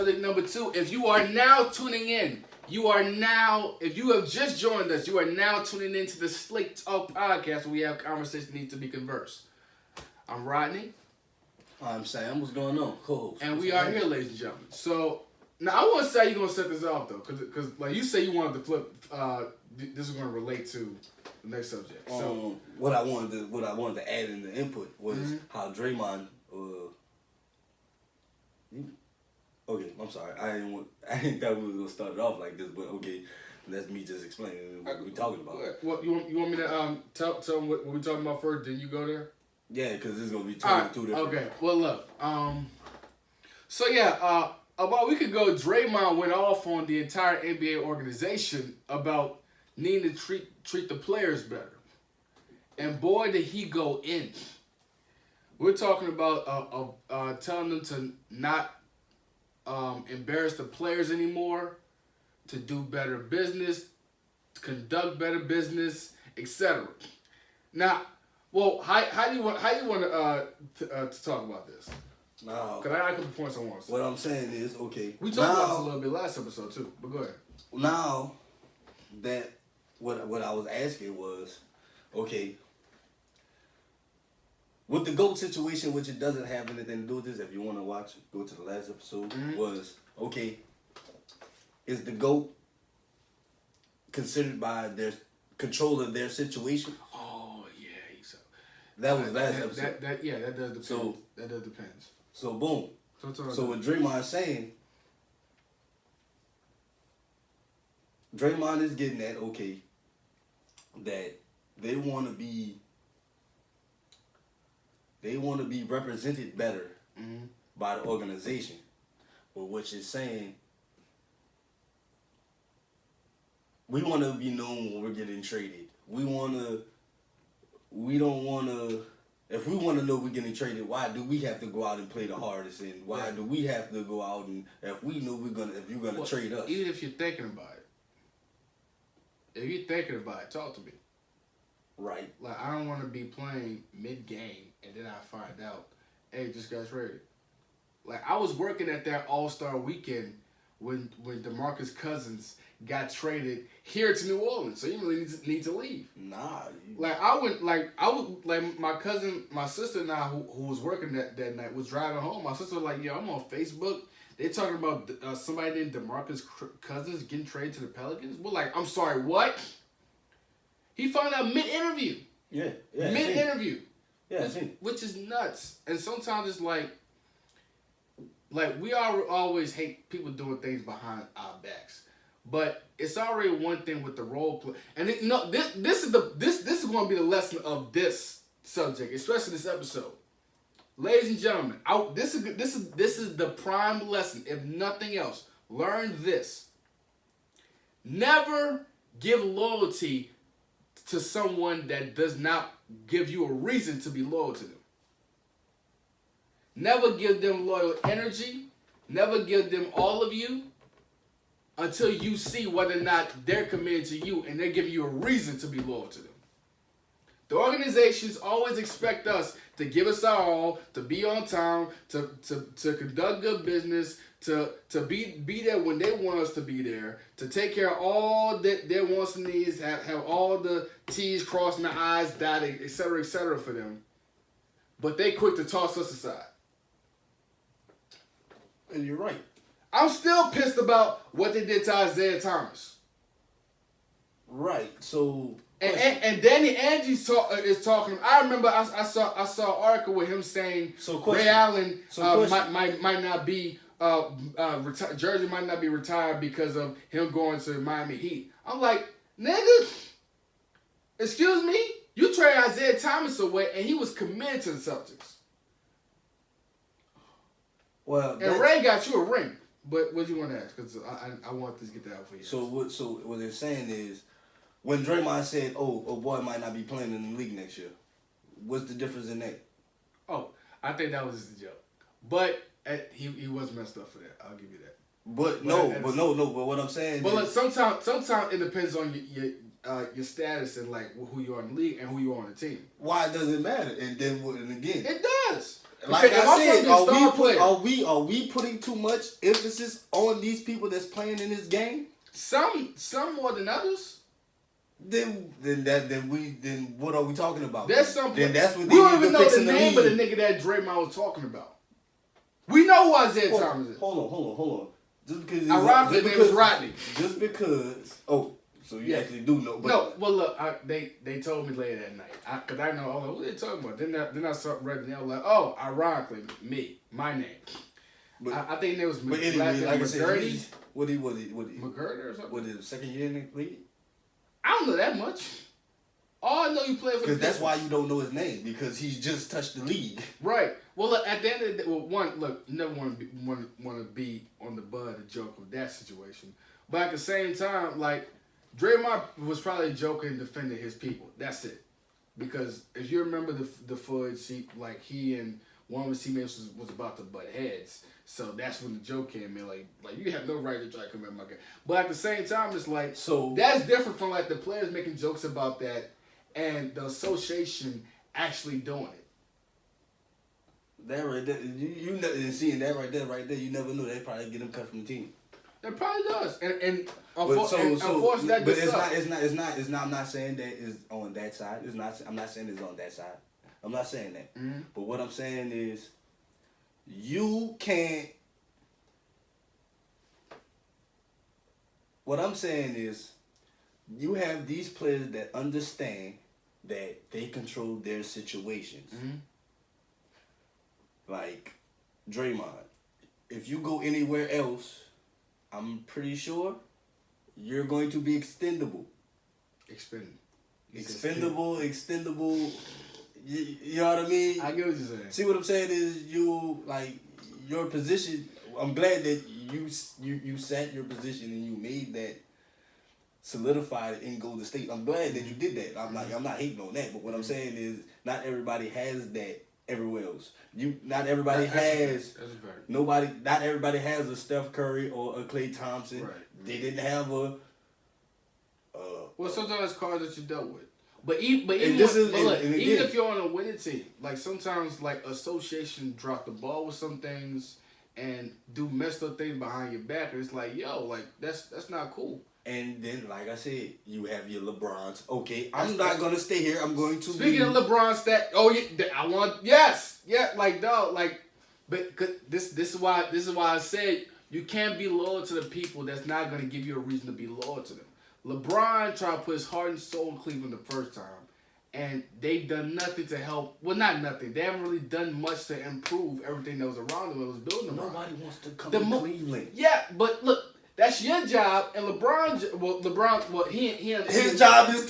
Number two, if you are now tuning in, if you have just joined us, you are now tuning into the Slick Talk podcast where we have conversations need to be conversed. I'm Rodney. I'm Sam. What's going on? Cool. And we are here, ladies and gentlemen. So, now I want to say how you're going to set this off, though, because like you say you wanted to flip, this is going to relate to the next subject. So, what I wanted to add in the input was how Draymond, okay, I'm sorry. I didn't thought we was gonna start it off like this, but okay, that's me just explaining what we're talking about. What you want me to tell them what we're talking about first? Then you go there. Yeah, because it's gonna be two different. Okay. Well, look. So yeah. About a week ago, Draymond went off on the entire NBA organization about needing to treat the players better, and boy, did he go in. We're talking about telling them to not embarrass the players anymore, to do better business, to conduct better business, etc. Now, well, how do you want to talk about this? Now, because I got a couple points I want to say. What I'm saying is, okay, we talked about this a little bit last episode too, but go ahead. Now that what I was asking was, okay, with the GOAT situation, which it doesn't have anything to do with this, if you want to watch, go to the last episode, was, okay, is the GOAT considered by their control of their situation? Oh, yeah. That was last episode. That does depend. So, that does depend. So, boom. So what Draymond's saying, Draymond is getting at, okay, that they want to be represented better by the organization, but which is saying we want to be known when we're getting traded. If we want to know we're getting traded, why do we have to go out and play the hardest? And why do we have to go out and if we know if you're gonna trade us? Even if you're thinking about it, talk to me. Right. Like, I don't want to be playing mid-game and then I find out, hey, just got traded. Like, I was working at that All-Star weekend when DeMarcus Cousins got traded here to New Orleans, so you really need to leave. Nah. My sister and I, who was working that night, was driving home. My sister was like, yo, I'm on Facebook. They talking about somebody named DeMarcus Cousins getting traded to the Pelicans. We're like, I'm sorry, what? He found out mid-interview. Yeah. Mid-interview. Yeah, which is nuts. And sometimes it's like we always hate people doing things behind our backs. But it's already one thing with the role play. And this is going to be the lesson of this subject, especially this episode. Ladies and gentlemen, this is the prime lesson. If nothing else, learn this. Never give loyalty to someone that does not give you a reason to be loyal to them. Never give them loyal energy. Never give them all of you until you see whether or not they're committed to you and they're giving you a reason to be loyal to them. The organizations always expect us to give us our all, to be on time, to conduct good business, to be there when they want us to be there, to take care of all their wants and needs, have all the T's crossed and the I's dotted, etc., for them. But they quick to toss us aside. And you're right. I'm still pissed about what they did to Isaiah Thomas. Right. So. And Danny Angie is talking. I remember I saw an article with him saying Ray Allen might not be jersey might not be retired because of him going to Miami Heat. I'm like, nigga, excuse me, you traded Isaiah Thomas away and he was committed to the Celtics. Well, and Ray got you a ring. But what do you want to ask? Because I want this to get that out for you. So what they're saying is, when Draymond said, "Oh boy might not be playing in the league next year," what's the difference in that? Oh, I think that was just a joke. But he was messed up for that. I'll give you that. But what I'm saying. But sometimes it depends on your status and like who you are in the league and who you are on the team. Why does it matter? And then again, it does. like If I I'm said, talking star are we putting too much emphasis on these people that's playing in this game? Some more than others. Then what are we talking about? There's some. Then that's what we they don't need even to know fix the in the name of league. the nigga that Draymond was talking about. We know who Isaiah Thomas is. Hold on. Just because Ironically, his name is Rodney. Just because. Oh, so you actually do know? But no. Well, look, they told me later that night because I know. I was like, what are they talking about? Then I saw Rodney. I was like, oh, ironically, my name. But I think it was. But anyway, like I said, what he McGurdy or something. Was it the second year in the league? I don't know that much. All I know you play for. Because that's why you don't know his name, because he's just touched the league. Right. Well, look, at the end of the day, look, you never want to be on the butt of the joke of that situation. But at the same time, like, Draymond was probably joking, defending his people. That's it. Because if you remember the footage, like he and one of his teammates was about to butt heads. So that's when the joke came in. Like you have no right to try to come at my guy. But at the same time, it's like, so that's different from like the players making jokes about that and the association actually doing it. That right there, you seeing that right there, you never knew they'd probably get him cut from the team. It probably does, and unfortunately, that but it's not. I'm not saying that is on that side. It's not. I'm not saying it's on that side. I'm not saying that. Mm-hmm. But what I'm saying is, you can't. What I'm saying is, you have these players that understand that they control their situations. Mm-hmm. Like Draymond, if you go anywhere else, I'm pretty sure you're going to be extendable. Extendable. You know what I mean? I get what you're saying. See what I'm saying is your position. I'm glad that you sat your position and you made that solidified in Golden State. I'm glad that you did that. I'm not hating on that, but what I'm saying is not everybody has that everywhere else. Not everybody has a Steph Curry or a Klay Thompson. Right. They didn't have a. Well, sometimes cards that you dealt with, but even again, if you're on a winning team, like sometimes like association drop the ball with some things and do messed up things behind your back, and it's like, yo, like that's not cool. And then, like I said, you have your LeBrons. Okay, I'm not gonna stay here. I'm going to. Speaking of LeBron stat, but this is why I said you can't be loyal to the people that's not gonna give you a reason to be loyal to them. LeBron tried to put his heart and soul in Cleveland the first time, and they've done nothing to help. Well, not nothing. They haven't really done much to improve everything that was around them. That was building them. Nobody wants to come to Cleveland. Yeah, but look. That's your job, and his job is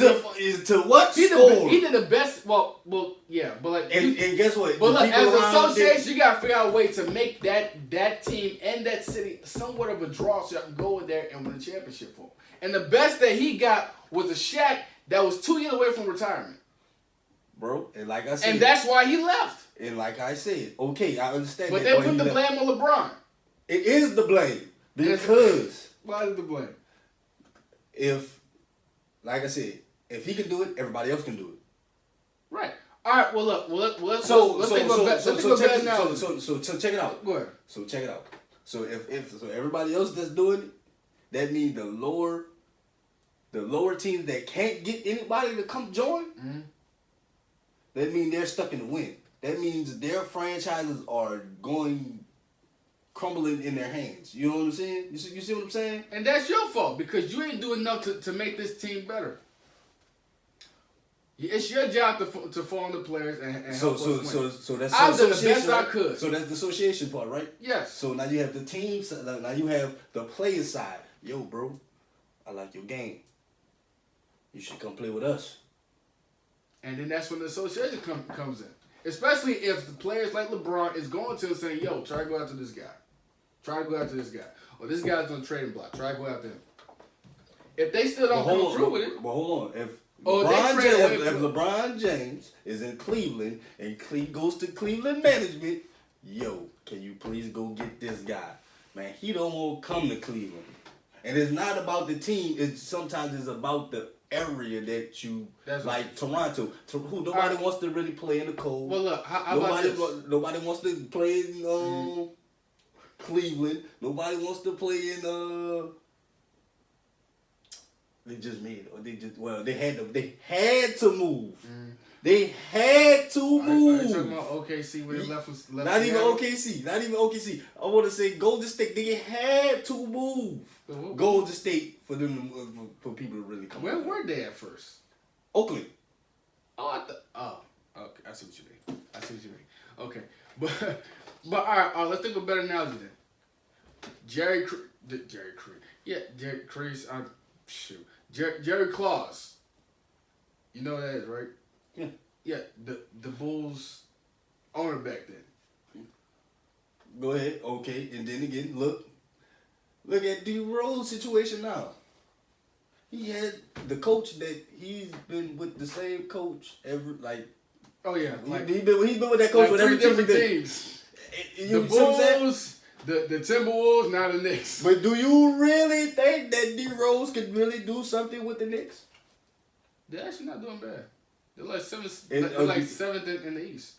to what? Score. He did the best. Well, yeah, but like, and guess what? But look, as an association, you gotta figure out a way to make that team and that city somewhat of a draw, so you can go in there and win a championship for him. And the best that he got was a Shaq that was 2 years away from retirement, bro. And like I said, and that's why he left. And like I said, okay, I understand. But they put the blame on LeBron. It is the blame. Because why is the blame? Like I said, if he can do it, everybody else can do it. Right. All right. Well, look. Let's check it out. Go ahead. So check it out. So if everybody else that's doing it, that means the lower teams that can't get anybody to come join. Mm-hmm. That means they're stuck in the wind. That means their franchises are crumbling in their hands. You know what I'm saying? You see what I'm saying? And that's your fault because you ain't doing enough to make this team better. It's your job to form the players and help us win. So that's I did the best right? I could. So that's the association part, right? Yes. So now you have the team side. Now you have the player side. Yo, bro, I like your game. You should come play with us. And then that's when the association comes in. Especially if the players like LeBron is going to saying, yo, try to go after this guy. Try to go after this guy. Or this guy's on the trading block. Try to go after him. If they still don't come through with it. But hold on. If LeBron James is in Cleveland and goes to Cleveland management, yo, can you please go get this guy? Man, he don't want to come to Cleveland. And it's not about the team. Sometimes it's about the area that you That's like. Toronto, who nobody wants to really play in the cold. Well, look, how about this? Nobody wants to play in Cleveland. Nobody wants to play in They just made it. Or they had to move. They had to move. Are you talking about OKC where they left Not even OKC. Not even OKC. I want to say Golden State. They had to move. Golden State for them for people to really come. Where were they at first? Oakland. Okay. I see what you mean. Okay, but all right. Let's think of a better analogy then. Jerry Creed. Yeah, Jerry Creed's. Shoot. Jerry Claus. You know what that is, right? Yeah. Yeah, the Bulls owner back then. Go ahead. Okay, and then again, look at D Rose situation now. He had the coach that he's been with the same coach every Oh yeah, he been with that coach with every different teams. The Bulls, the Timberwolves, now the Knicks. But do you really think that D Rose could really do something with the Knicks? They're actually not doing bad. They're like seventh in the East.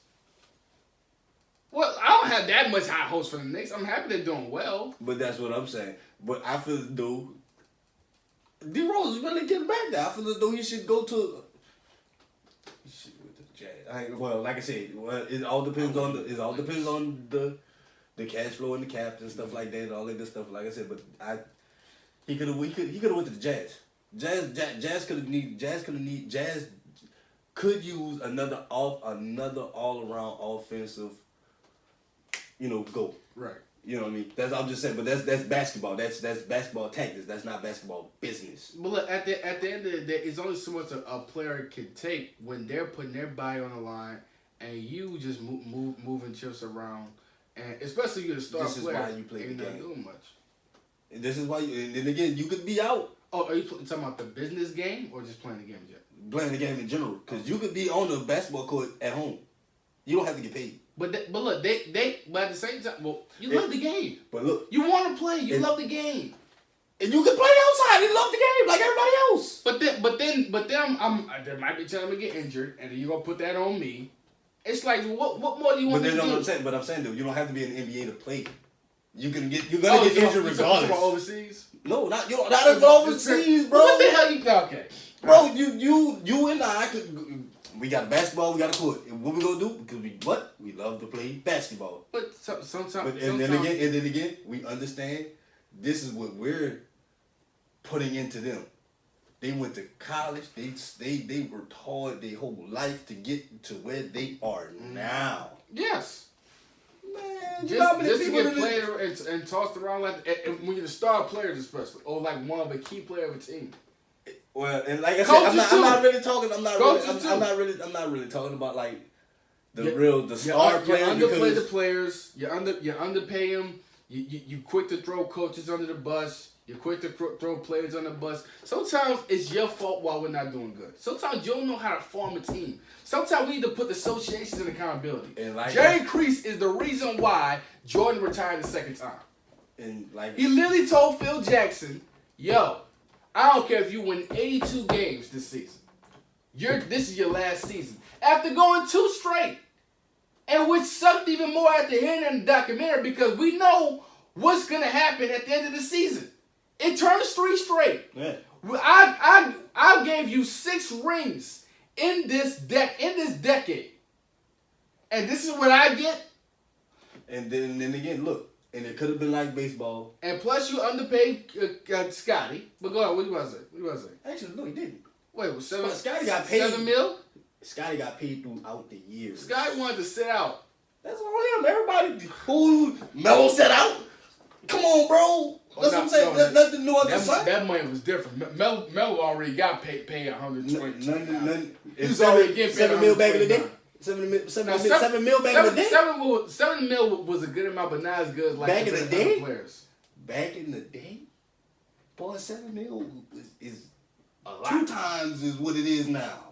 Well, I don't have that much high hopes for the Knicks. I'm happy they're doing well. But that's what I'm saying. But I feel as though D Rose is really getting back there. I feel as though he should go to. Well, like I said, it all depends on the cash flow and the cap and stuff like that, and all that good stuff. Like I said, but he could have went to the Jazz. Jazz could use another all around offensive, goal. Right. You know what I mean? I'm just saying, but that's basketball. That's basketball tactics. That's not basketball business. But look, at the end of the day, it's only so much a player can take when they're putting their body on the line, and you just moving chips around, and especially you're the star player. This is why you play the game. Not doing much. And this is why and then again, you could be out. Oh, are you talking about the business game or just playing the game? Playing the game in general, because you could be on the basketball court at home. You don't have to get paid. But look, but at the same time, you love the game. But look, you want to play. You love the game, and you can play outside and love the game like everybody else. But then there might be a time to get injured, and then you're gonna put that on me. It's like, what more do you want me to do? But I'm saying though, you don't have to be in the NBA to play. You're gonna get injured regardless. From overseas? No, not overseas, bro. What the hell you okay? Bro, you and I could. We got basketball, we got a court. And what we gonna do? Because we love to play basketball. But sometimes. And then again, we understand this is what we're putting into them. They went to college. They worked hard their whole life to get to where they are now. Yes. Man, just to get played and tossed around when you're the star players, especially, or like one of the key player of a team. Well, and like I said, I'm not really talking about like the star players. You underplay the players. You underpay them. You quick to throw coaches under the bus. You're quick to throw players on the bus. Sometimes it's your fault why we're not doing good. Sometimes you don't know how to form a team. Sometimes we need to put the associations in accountability. And Jerry Crease is the reason why Jordan retired the second time. And he literally told Phil Jackson, "Yo, I don't care if you win 82 games this season. This is your last season." After going 2 straight. And which sucked even more after hearing in the documentary because we know what's going to happen at the end of the season. It turns 3 straight. Yeah. I gave you 6 rings in this decade. And this is what I get? And then again, look. And it could have been like baseball. And plus, you underpaid Scotty. But go on, what do you want to say? Actually, no, he didn't. Wait, was Scotty got paid. $7 million? Scotty got paid throughout the years. Scotty wanted to sit out. That's on him. Everybody who Melo set out. Come on, bro. That's what I'm saying. Nothing new on the side. That money was different. Melo already got paid $120. None. He was already getting paid $7 million back in the day. $7 million back in the day. $7 million was a good amount, but not as good as like back in the day. Players. Back in the day, boy, $7 million is a lot. 2 times is what it is now.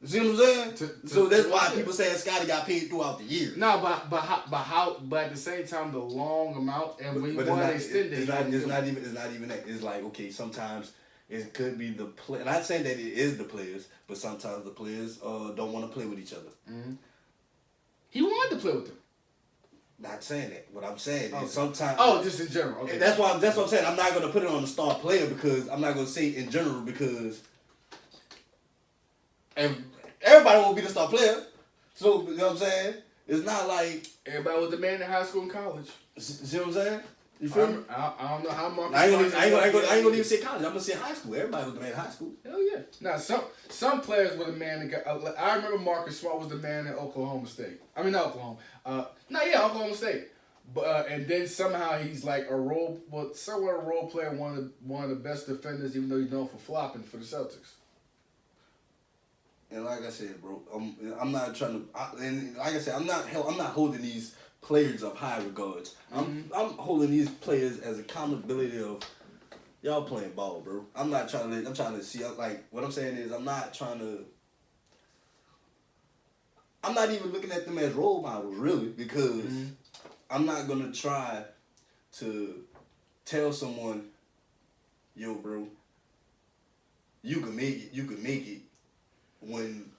You see what I'm saying? So that's why people saying Scotty got paid throughout the year. No, but at the same time, the long amount and we want to extend it. It's not even that. It's like, okay, sometimes It could be the play. Not saying that it is the players, but sometimes the players don't want to play with each other. Mm-hmm. He wanted to play with them. Not saying that. What I'm saying is sometimes. Oh, just in general. Okay. That's what I'm saying. I'm not going to put it on the star player because I'm not going to say in general because everybody won't be the star player. So you know what I'm saying? It's not like everybody was the man in high school and college. See what I'm saying? You feel me? I don't know how Marcus. I ain't gonna even say college. I'm gonna say high school. Everybody was the man in high school. Hell yeah. Now some players were the man that got. I remember Marcus Smart was the man at Oklahoma State. I mean not Oklahoma. Oklahoma State. But and then somehow he's like somewhat a role player, one of the best defenders, even though he's known for flopping for the Celtics. And like I said, bro, I'm not trying to. And like I said, I'm not holding these players of high regards. I'm holding these players as accountability of y'all playing ball, bro. I'm trying to see. Like what I'm saying is, I'm not even looking at them as role models, really, because I'm not gonna try to tell someone, yo, bro, you can make it. You can make it. When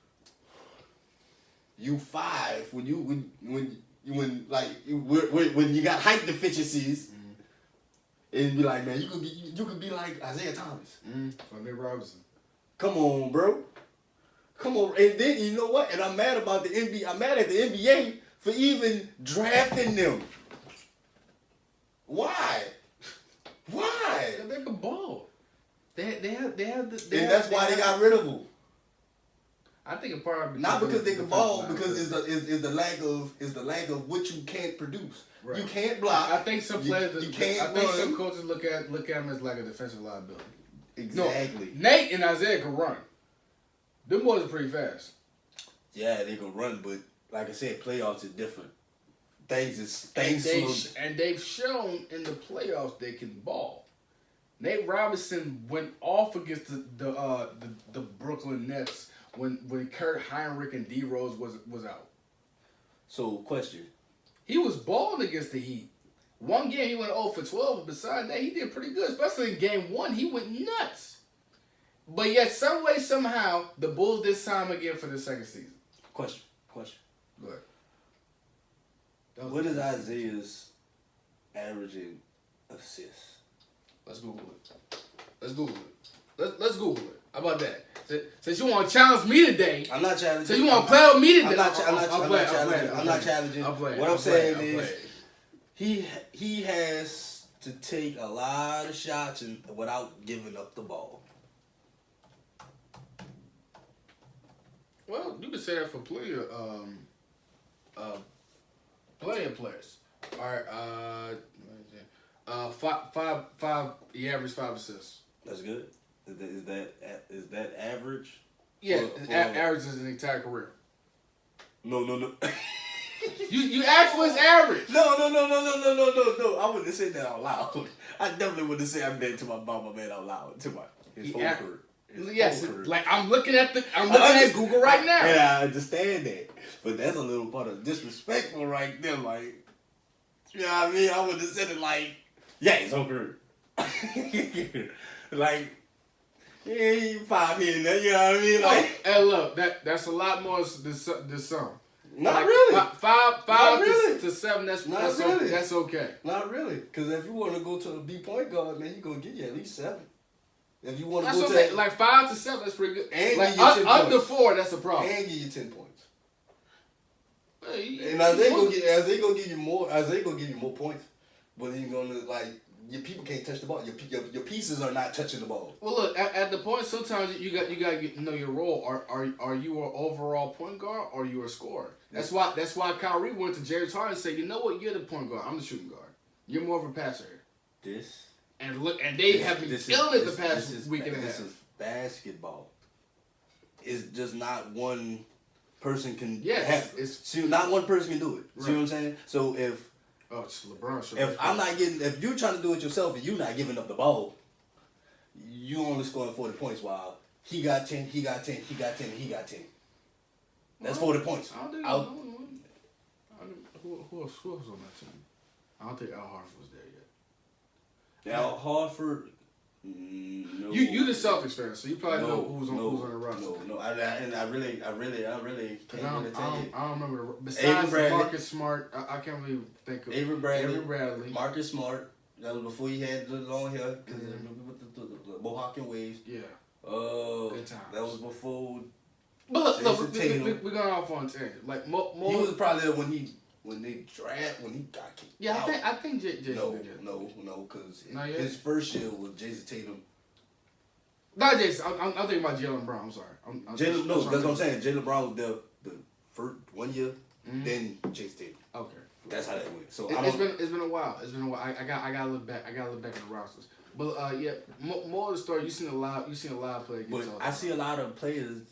you 5, when you got height deficiencies, and be like, man, you could be like Isaiah Thomas, or Nick Robinson. Come on, bro. Come on, and then you know what? And I'm mad about the NBA. I'm mad at the NBA for even drafting them. Why? Why? They can ball. They have and that's why they got rid of them. I think it probably not because they can ball, because it's the lack of what you can't produce. Right. You can't block. I think some players. You can't. I think some coaches look at him as like a defensive liability. Exactly. No, Nate and Isaiah can run. Them boys are pretty fast. Yeah, they can run, but like I said, playoffs is different. And they've shown in the playoffs they can ball. Nate Robinson went off against the Brooklyn Nets when Kurt Heinrich and D Rose was out. So, question. He was balling against the Heat. One game he went 0 for 12, but besides that, he did pretty good. Especially in game 1, he went nuts. But yet, some way, somehow, the Bulls did sign him again for the second season. Question. Go ahead. What is Isaiah's averaging assists? Let's Google it. Let's Google it. How about that? Since you want to challenge me today. I'm not challenging. So you want to play with me today? I'm not challenging. What I'm saying is he has to take a lot of shots without giving up the ball. Well, you can say that for plenty of players. All right, five. He averaged 5 assists. That's good. Is that average? Yeah, average is an entire career. No. You asked for his average. No. I wouldn't have said that out loud. I definitely wouldn't have said I'm dead to my man out loud to his whole career. Yes, like I'm looking at Google right now. Yeah, I understand that, but that's a little part of disrespectful right there. Like, you know what I mean? I would have said it like, yeah, his whole career. Like, yeah, he 5 here and there. You know what I mean? Like, hey, look, that's a lot more than some. Not like, really. Five really. to 7. That's really. That's okay. Not really, because if you want to go to a B point guard, man, he gonna get you at least 7. If you want to go to like 5 to 7, that's pretty good. And like under 4, that's a problem. And give you 10 points. Hey, and Isaiah gonna give you more. Isaiah gonna give you more points, but he's gonna like your people can't touch the ball. Your pieces are not touching the ball. Well, look at the point. Sometimes you got to know your role. Are you an overall point guard or are you a scorer? That's why Kyrie went to James Harden and said, you know what, you're the point guard. I'm the shooting guard. You're more of a passer here. They have been killing it the past week and a half. This is basketball. It's just not one person can. Not one person can do it. Right. See what I'm saying? So if it's LeBron. If you're trying to do it yourself and you're not giving up the ball, you only scoring 40 points while he got 10, he got 10, he got 10, and he got 10. That's 40 points. Who else on that team? I don't think Al Horford was there yet. Al Horford, No. You the Celtics fan, so you probably know who's on the roster. No. I really can't really tell you. I don't remember. Besides Marcus Smart, I can't really think of Avery Bradley. Marcus Smart. That was before he had the long hair, because the Mohawk and waves. Yeah. Good times. That was before. But look, we're going off on tangent. Like more, he was probably there when he got kicked. Yeah, out. I think Jason. No, because his first year was Jason Tatum. Not Jason. I'm thinking about Jaylen Brown. I'm sorry. That's what I'm saying. Jaylen Brown was there the first 1 year, then Jason Tatum. Okay. That's how that went. So it's been a while. I gotta look back. I gotta look back at the rosters. But yeah, more of the story. You seen a lot of players. But I see a lot of players.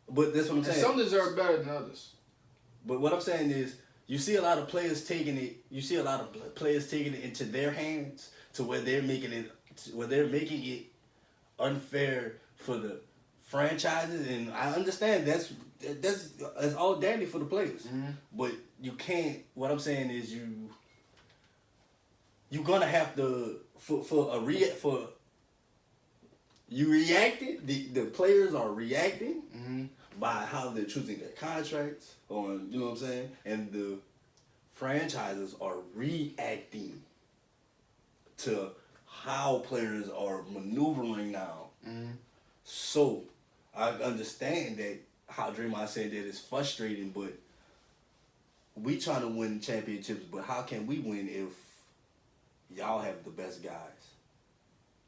But that's what I'm saying. Some deserve better than others. But what I'm saying is, you see a lot of players taking it. You see a lot of players taking it into their hands to where they're making it unfair for the franchises. And I understand that's all dandy for the players. Mm-hmm. But you can't. What I'm saying is you're gonna have to you reacted. The players are reacting by how they're choosing their contracts on, you know what I'm saying, and the franchises are reacting to how players are maneuvering now. Mm-hmm. So I understand that how Draymond said that it's frustrating, but we trying to win championships. But how can we win if y'all have the best guys?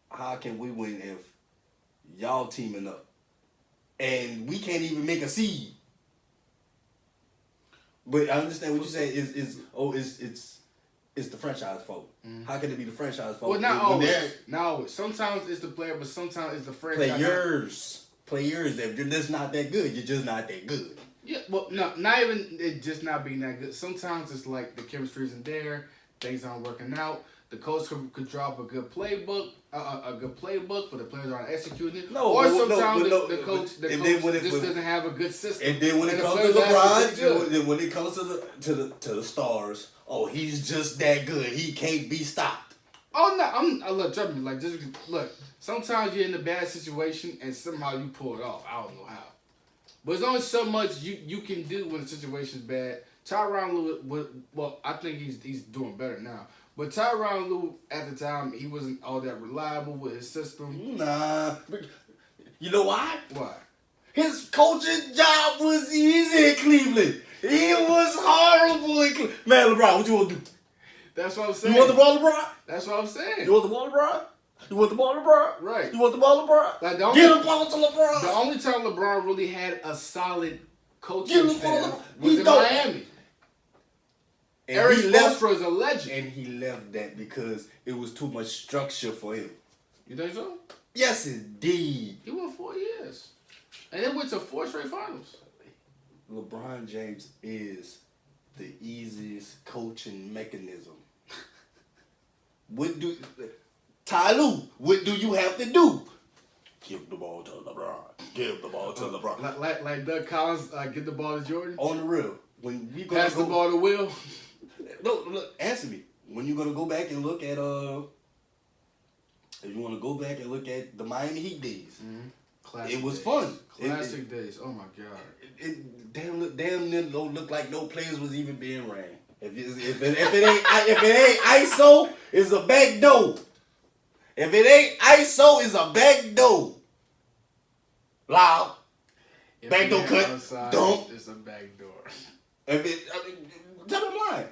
How can we win if y'all teaming up and we can't even make a seed? But I understand what you're saying it's the franchise fault. Mm-hmm. How can it be the franchise fault? Well, not always. No, sometimes it's the player, but sometimes it's the franchise. Players. If you're just not that good, you're just not that good. Yeah, well, no, not even it just not being that good. Sometimes it's like the chemistry isn't there, things aren't working out. The coach could drop a good playbook, but the players aren't executing it. The coach just doesn't have a good system. And then when it comes to LeBron, then when it comes to the stars, he's just that good. He can't be stopped. Oh no, look, trust me. Like look, sometimes you're in a bad situation and somehow you pull it off. I don't know how, but there's only so much you can do when the situation's bad. Tyronn Lue, well, I think he's doing better now. But Tyronn Lue, at the time, he wasn't all that reliable with his system. Nah. You know why? Why? His coaching job was easy in Cleveland. He was horrible in Cleveland. Man, LeBron, what you want to do? That's what I'm saying. You want the ball, LeBron? That's what I'm saying. You want the ball, LeBron? You want the ball, LeBron? Right. You want the ball, LeBron? Like get the ball to LeBron. The only time LeBron really had a solid coaching staff was in Miami. And Eric Spoelstra is a legend. And he left that because it was too much structure for him. You think so? Yes, indeed. He won 4 years. And then went to 4 straight finals. LeBron James is the easiest coaching mechanism. What do you have to do? Give the ball to LeBron. Give the ball to LeBron. Like Doug Collins, give the ball to Jordan? On the real. When we pass the ball to Will? No, look, answer me. When you gonna go back and look at if you want to go back and look at the Miami Heat days, it was fun. Classic days. Oh my God. It damn don't look like no players was even being ran. If it ain't ISO, it's a back door. If it ain't ISO, it's a back door. Loud. Back door cut. Don't. It's a back door. Tell them why.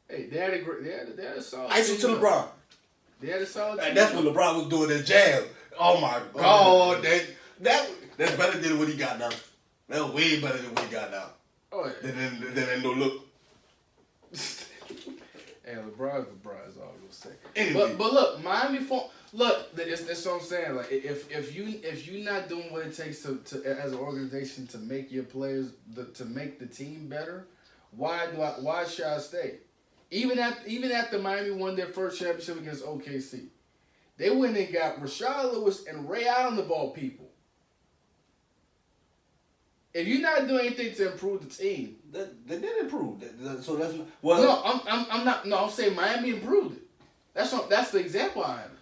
Hey, they had a solid. ISO to LeBron. They had a solid. And that's what LeBron was doing his jab. Oh my God, that's better than what he got now. That's way better than what he got now. Oh yeah. Then no look. And LeBron's all I'm gonna say. Anyway. But look, Miami look, that's what I'm saying. Like if you not doing what it takes to as an organization to make your players to make the team better, why should I stay? Even after Miami won their first championship against OKC, they went and got Rashard Lewis and Ray Allen of all people. If you're not doing anything to improve the team, they did improve. So that's well. No, I'm not. No, I'm saying Miami improved it. That's the example I am.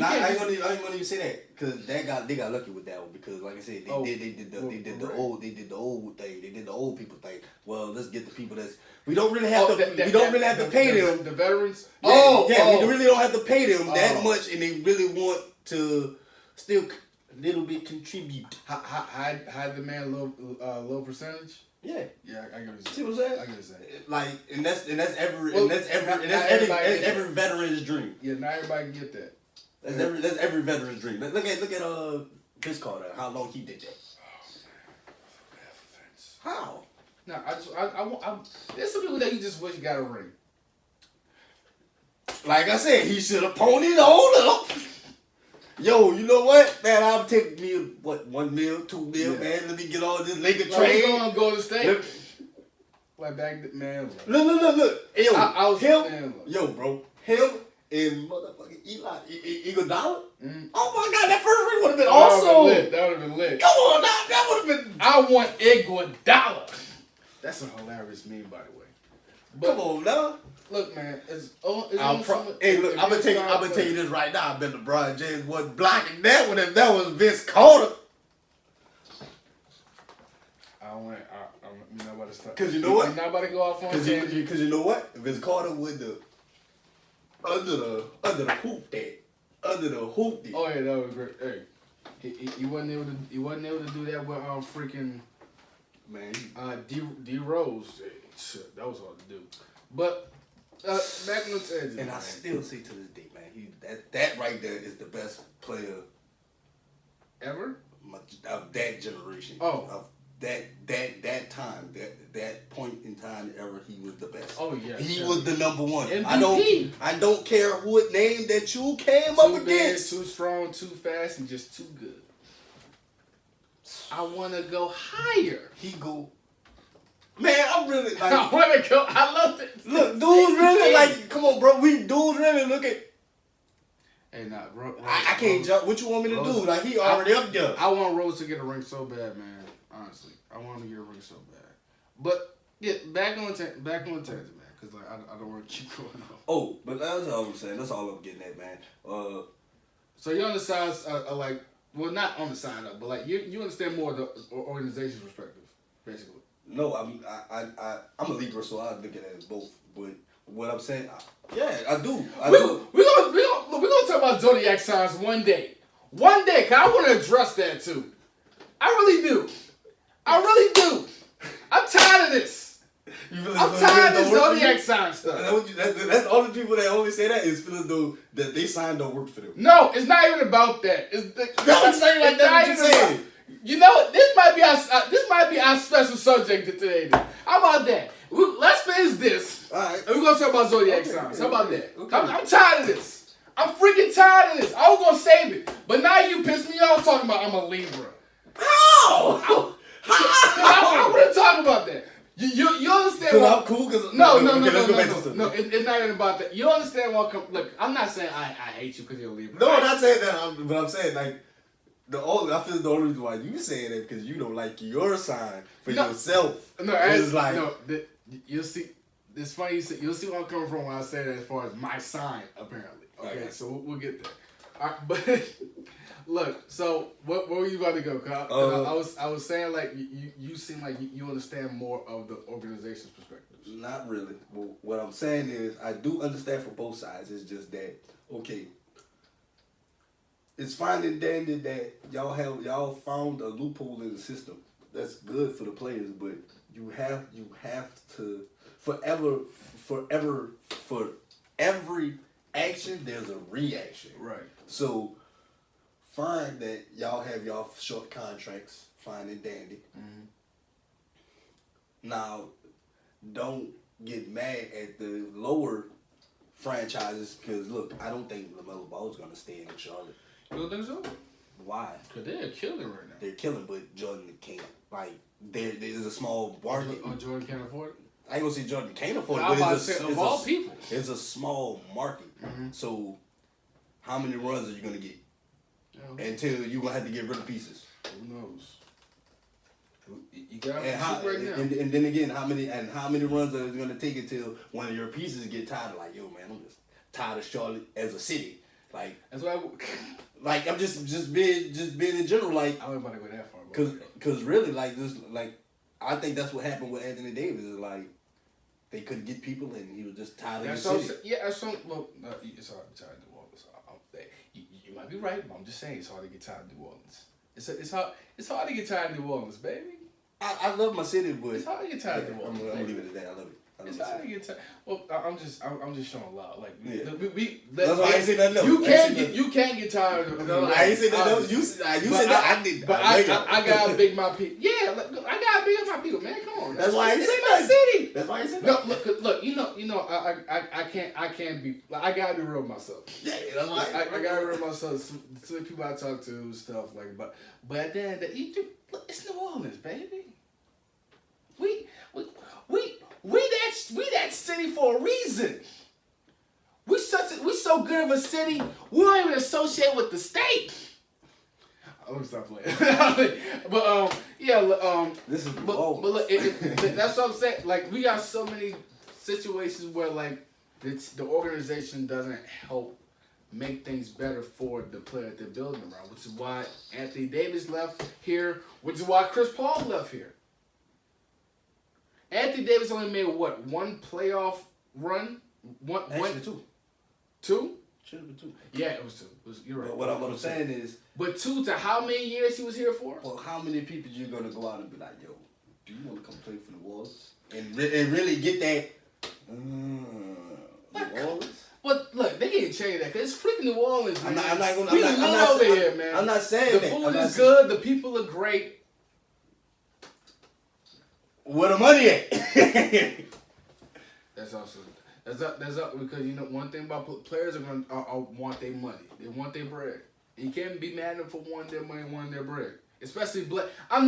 I ain't gonna even say that because they got lucky with that one because like I said they did the old thing, they did the old people thing. Well, let's get the people we don't really have to pay them the veterans. We really don't have to pay them that much, and they really want to still a little bit contribute. Hide the man low percentage. Yeah, I get what you're saying. See what I'm saying? I get what you're saying. Like, and that's every veteran's dream. Yeah, not everybody can get that. That's every veteran's dream. Look at Vince Carter. How long he did that? How? No, there's some people that you just wish got a ring. Like I said, he should have ponied all up. Yo, you know what? Man, I'll take me, $1 mil, $2 mil, man. Let me get all this Laker trade. I'm going to go to state. Like back, man. Look. Hey, yo, I was him, yo, bro. Him and motherfucking Iguodala. Mm-hmm. Oh my God, that first ring would have been awesome. That would have been lit. Come on, that would have been. I want Iguodala. That's a hilarious meme, by the way. But, come on, now. Look, man, hey, look, I'm gonna tell you this right now. I bet LeBron James wasn't blocking that one if that was Vince Carter. You know what? Because you know what? Nobody go off on because you know what? Vince Carter would under the hoop there. Oh yeah, that was great. Hey, he wasn't able to do that with freaking D Rose. Shit, that was hard to do. But back on the tangent. And I still say to this day, man, that right there is the best player ever of that generation. Oh. Of that time, that point in time ever, he was the best. Oh yeah, he was the number one. MVP. I don't care what name that you came too up bad, against. Too strong, too fast, and just too good. I want to go higher. He go. Man, I'm really like. I want to go. I love it. Look, dudes really like. Come on, bro. Dudes really look at. Hey, nah, bro. I can't jump. What you want me to do? Like he already up there. I want Rose to get a ring so bad, man. Honestly, I want him to get a ring so bad. But yeah, back on the tangent, man. Because like I don't want to keep going on. Oh, but that's all I'm saying. That's all I'm getting at, man. So you're on the side, like, well, not on the side up, but like you understand more of the organization's perspective, basically. No, I'm a Libra, so I look at it as both. But what I'm saying, I do. We're gonna talk about zodiac signs one day. One day, cause I want to address that too. I really do. I'm tired of this. I'm tired of this zodiac sign stuff. That's all the people that only say that is feeling though that they sign don't work for them. No, it's not even about that. Don't say like that. What you saying? You know, this might be our special subject today. How about that? Let's finish this. All right. And we're gonna talk about zodiac signs. How about that? Okay. I'm tired of this. I'm freaking tired of this. I was gonna save it, but now you pissed me off talking about I'm a Libra. How? I want to talk about that. You understand why? I'm cool because No. It's not even about that. You understand why? Look, I'm not saying I hate you because you're a Libra. No, I'm not saying that. But I'm saying like. I feel the only reason why you saying that because you don't like your sign for yourself. No, you'll see. It's funny. You'll see where I'm coming from when I say that as far as my sign. Apparently, okay. So we'll get there. All right, but look. So what were you about to go? Cause I was saying like you seem like you understand more of the organization's perspective. Not really. Well, what I'm saying is I do understand from both sides. It's just that okay. It's fine and dandy that y'all found a loophole in the system. That's good for the players, but you have to for every action there's a reaction. Right. So fine that y'all have y'all short contracts, fine and dandy. Mm-hmm. Now, don't get mad at the lower franchises because look, I don't think LaMelo Ball is gonna stay in Charlotte. You don't think so? Why? Because they're killing right now. They're killing, but Jordan can't. Like, there's a small market. Oh, Jordan can't afford it? I ain't gonna say Jordan can't afford it, people. It's a small market. Mm-hmm. So, how many runs are you gonna get? Until you're gonna have to get rid of pieces. Who knows? You got and then again, how many runs are it gonna take until one of your pieces get tired of like, yo man, I'm just tired of Charlotte as a city. Like that's why. Like I'm just being in general. Like I wouldn't want to go that far. Cause really like this like I think that's what happened with Anthony Davis is like they couldn't get people and he was just tired of the city. Yeah, that's some. Well, it's hard to get tired of New Orleans. You might be right, but I'm just saying it's hard to get tired of New Orleans. It's hard to get tired of New Orleans, baby. I love my city, but it's hard to get tired of New Orleans. I'm gonna leave it at that. I love it. It's hard to get tired. Well, I'm just showing love. Like that's why I ain't say nothing else. You can't get tired of. No, I ain't say nothing else. You said that. I did. But I gotta big my people. Yeah, I gotta big my people, man. Come on. That's why I ain't say my city. That's why I said no. Look. You know. I can't be. Like, I gotta be real with myself. Yeah, that's why I gotta be real with myself. So the people I talk to, stuff like. But at the end, it's New Orleans, baby. We that city for a reason. We so good of a city. We don't even associate with the state. I'm gonna stop playing. But this is but look, that's what I'm saying. Like we got so many situations where like the organization doesn't help make things better for the player that they're building around, which is why Anthony Davis left here, which is why Chris Paul left here. Anthony Davis only made what, one playoff run? Actually, two. Two? Should have been two. Yeah, it was two. You're right. But what I'm saying is, but two to how many years he was here for? Well, how many people you gonna go out and be like, yo, do you want to come play for the Warriors and really get that? New Orleans. But look, they can't change that because it's freaking New Orleans, man. I'm not gonna. We live over here, man. I'm not saying the food is good. The people are great. Where the money at? That's up because you know one thing about players are gonna want their money. They want their bread. And you can't be mad at them for wanting their money, wanting their bread. Especially black. I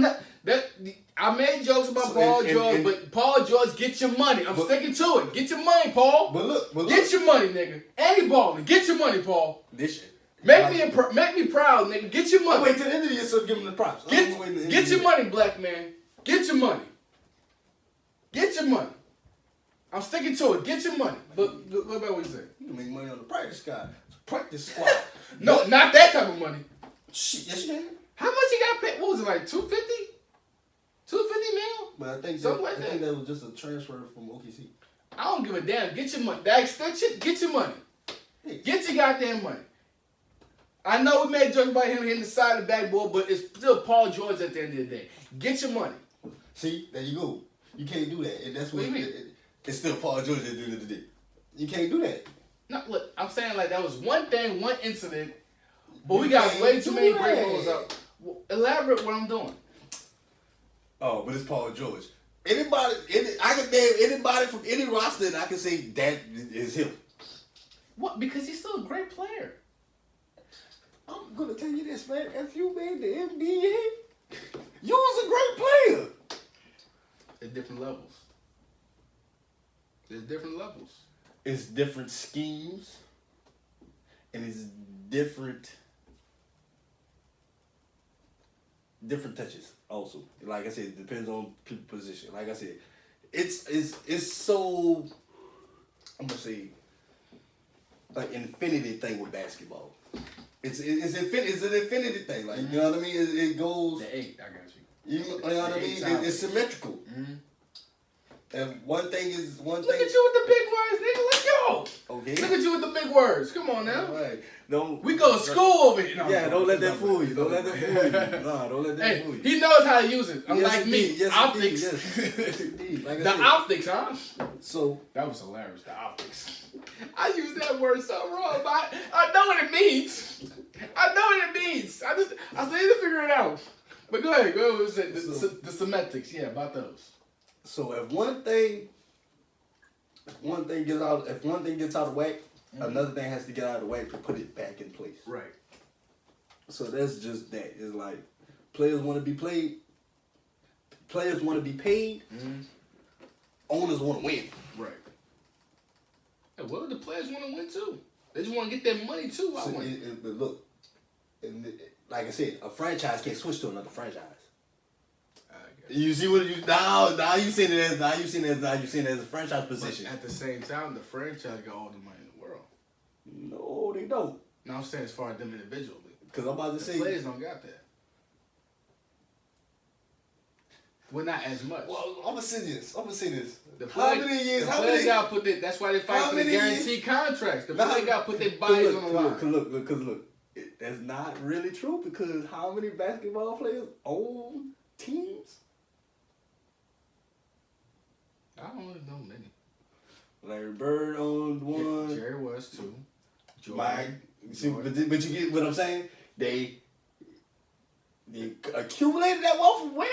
made jokes about Paul George, but Paul George, get your money. I'm sticking to it. Get your money, Paul. But look. Get your money, nigga. And he balling. Get your money, Paul. This shit. Make me proud, nigga. Get your money. I'll wait till the end of the year so give him the props. Get your money, black man. Get your money. Get your money. I'm sticking to it. Get your money. But what about what you say? You can make money on the practice squad. No, not that type of money. Shit, yes you can. How much you got paid? What was it, like 250? 250 mil? But I think I think that was just a transfer from OKC. I don't give a damn. Get your money. That extension, get your money. Hey. Get your goddamn money. I know we made jokes about him hitting the side of the backboard, but it's still Paul George at the end of the day. Get your money. See, there you go. You can't do that. And that's what you mean. It's still Paul George at the end of the day. You can't do that. No, look, I'm saying like that was one thing, one incident, but we got way too many great roles up. Well, elaborate what I'm doing. Oh, but it's Paul George. I can name anybody from any roster and I can say that is him. What? Because he's still a great player. I'm gonna tell you this, man. If you made the NBA, you was a great player. At different levels. There's different levels. It's different schemes, and it's different touches. Also, like I said, it depends on people's position. Like I said, it's so I'm gonna say like infinity thing with basketball. It's an infinity thing. Like you know what I mean? It goes. The 8, I got you. You know what I mean? It's symmetrical. Mm-hmm. And one thing is one thing. Look at you with the big words, nigga. Let's go. Okay. Look at you with the big words. Come on now. All right. We go to school over here. No, don't let that fool you. Don't let that fool you. No, don't let that fool you. He knows how to use it. Unlike me. Yes, optics. Yes, indeed. Like the optics, huh? So that was hilarious. The optics. I use that word so wrong, but I know what it means. I know what it means. I still need to figure it out. But go ahead. The semantics. Yeah, about those. So if one thing gets out of whack, another thing has to get out of whack to put it back in place. Right. So that's just that. It's like players want to be played. Players want to be paid. Mm-hmm. Owners want to win. Right. And what do the players want to win too? They just want to get their money too. But look, like I said, a franchise can't switch to another franchise. You see what you now you seen it as a franchise position. But at the same time, the franchise got all the money in the world. No, they don't. No, I'm saying as far as them individually. Because I'm about to The say players don't got that. Well, not as much. Well, I'm gonna say this. The How many years? How many? Got put that. That's why they fight for the guaranteed contracts. The player got to put their bodies on the line. Look. That's not really true because how many basketball players own teams? I don't really know many. Larry Bird owned one. Jerry West too. Mike. See, but you get what I'm saying? They accumulated that wealth from where?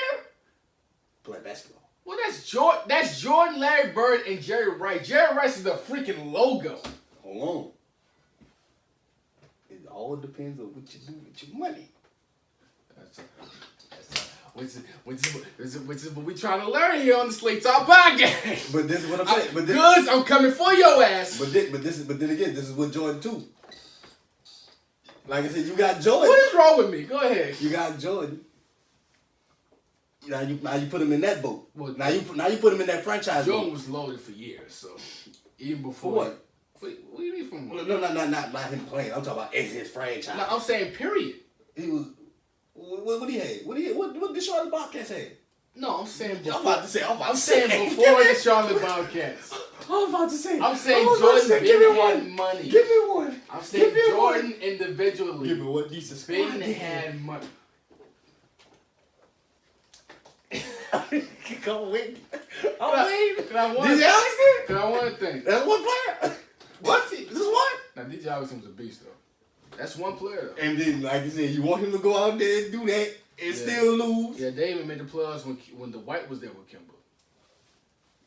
Play basketball. Well, that's Jordan, Larry Bird, and Jerry Rice. Jerry Rice is the freaking logo. Hold on. It all depends on what you do with your money. Which is what we trying to learn here on the Slate Talk Podcast. But this is what I'm saying. Goods, I'm coming for your ass. But then again, this is what Jordan too. Like I said, you got Jordan. What is wrong with me? Go ahead. You got Jordan. Now you put him in that boat. Well, now you put him in that franchise Jordan boat. was loaded for years, so even before. For what? What do you mean from what? No, not him playing. I'm talking about as his franchise. No, I'm saying period. He was. What he had? What the Charlotte Bobcats had? No, I'm saying before. I'm saying before the Charlotte Bobcats. I'm about to say. I'm saying Jordan had money. Give me one. I'm saying Jordan individually. Give me one decent Bing had money. Come wait. I'm waiting. Can I want? DJ Augustin? Can I want a thing? That's one player. What? This is what? Now DJ Augustin was a beast though. That's one player though. And then, like you said, you want him to go out there and do that and still lose. Yeah, they even made the playoffs when the White was there with Kimba.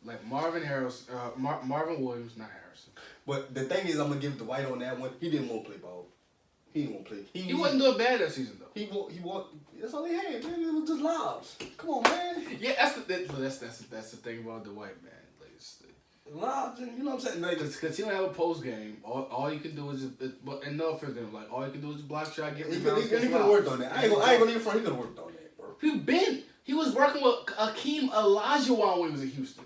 Like Marvin Williams, not Harrison. But the thing is, I'm gonna give it to White on that one. He didn't want to play ball. He didn't want to play. He wasn't doing bad that season though. He want. That's all he had, man. It was just lobs. Come on, man. Yeah, that's the thing about the White man. Like, lobs, you know what I'm saying? Like, because he don't have a post game. All you can do is just, and no offense, like all you can do is block shot, get rebounds. He could have worked on that. I ain't gonna leave front. He could have worked on that, bro. He was working with Akeem Olajuwon when he was in Houston.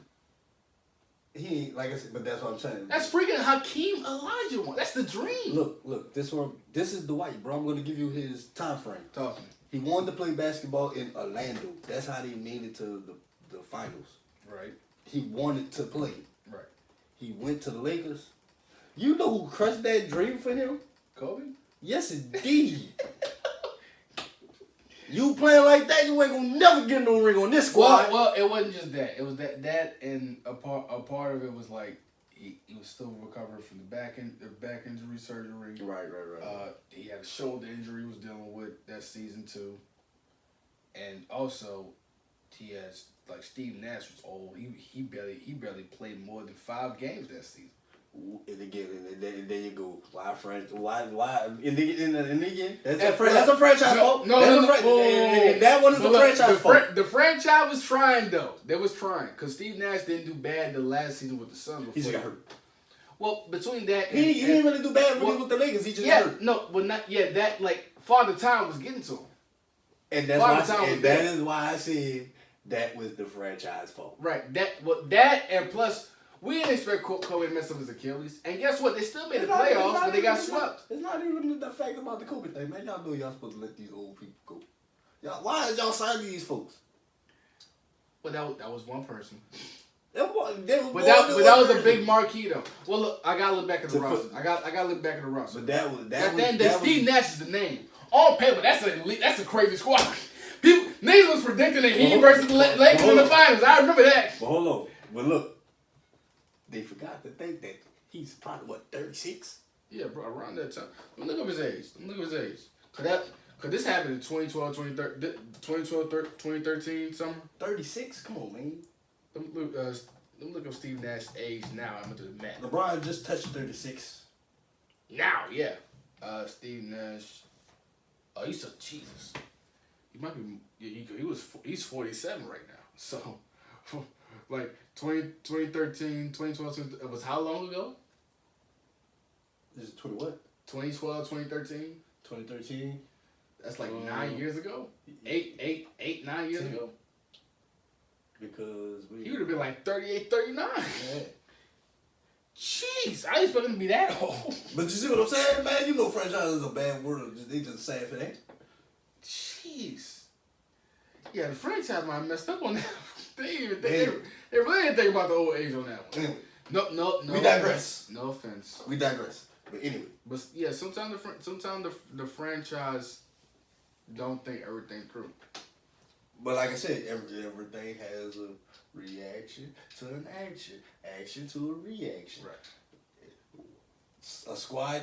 He ain't, like I said, but that's what I'm saying. That's freaking Hakeem Olajuwon. That's the dream. Look. This is Dwight, bro. I'm gonna give you his time frame. Talk to me. He wanted to play basketball in Orlando. That's how they made it to the finals. Right. He wanted to play. Right. He went to the Lakers. You know who crushed that dream for him? Kobe? Yes, indeed. You playing like that, you ain't gonna never get no ring on this squad. Well, it wasn't just that. It was that and a part of it was like he was still recovering from the back injury surgery. Right. He had a shoulder injury he was dealing with that season too. And also he has like Steve Nash was old. He barely played more than 5 games that season. And again, there you go. Why? And again, that's a franchise fault. And that one is a franchise fault. The franchise was trying though. They was trying because Steve Nash didn't do bad the last season with the Suns. He just got hurt. Well, between that, he didn't really do bad with the Lakers. He just got hurt. No, but not that like Father Time was getting to him. And that is why I said that was the franchise fault. Right. That and plus. We didn't expect Kobe to mess up his Achilles. And guess what? They still made the playoffs, but they got swept. It's not even the fact about the Kobe thing, man. Y'all know y'all supposed to let these old people go. Y'all, why did y'all sign these folks? But that was one person. But that was a big marquee, though. Well, look, I got to look back at the roster. I got to look back at the roster. But Steve Nash is the name. On paper, that's a crazy squad. Niggas was predicting the Heat versus the Lakers in the finals. I remember that. But hold on. But look. They forgot to think that he's probably, 36? Yeah, bro, around that time. Look up his age. Because this happened in 2012, 2013, summer. 36? Come on, man. Let me look up Steve Nash's age now. I'm going to do the math. LeBron just touched 36. Now, yeah. Steve Nash. Oh, he's so Jesus. He might be. He's 47 right now. So, like 2013, 2012. It was how long ago? This is 20 what? 2012, 2013. 2013. That's like 9 years ago. 9 years ago. Because he would have been like 38, 39. Yeah. Jeez, I didn't expect him to be that old. But you see what I'm saying, man? You know franchise is a bad word. They just say if it ain't. Jeez. Yeah, the franchise might have messed up on that. They really didn't think about the old age on that one. Anyway, No. we digress. No offense. We digress. But anyway. But yeah, sometimes the franchise don't think everything through. But like I said, everything has a reaction to an action to a reaction. Right. A squad,